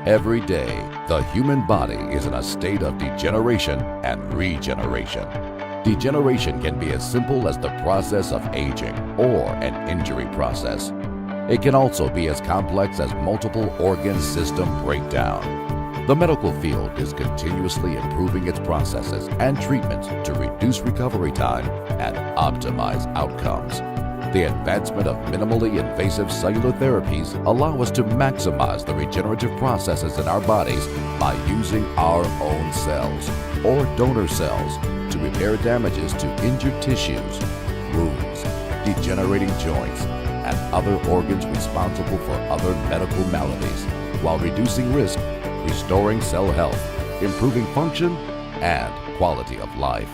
Every day, the human body is in a state of degeneration and regeneration. Degeneration can be as simple as the process of aging or an injury process. It can also be as complex as multiple organ system breakdown. The medical field is continuously improving its processes and treatments to reduce recovery time and optimize outcomes. The advancement of minimally invasive cellular therapies allow us to maximize the regenerative processes in our bodies by using our own cells or donor cells to repair damages to injured tissues, wounds, degenerating joints, and other organs responsible for other medical maladies, while reducing risk, restoring cell health, improving function, and quality of life.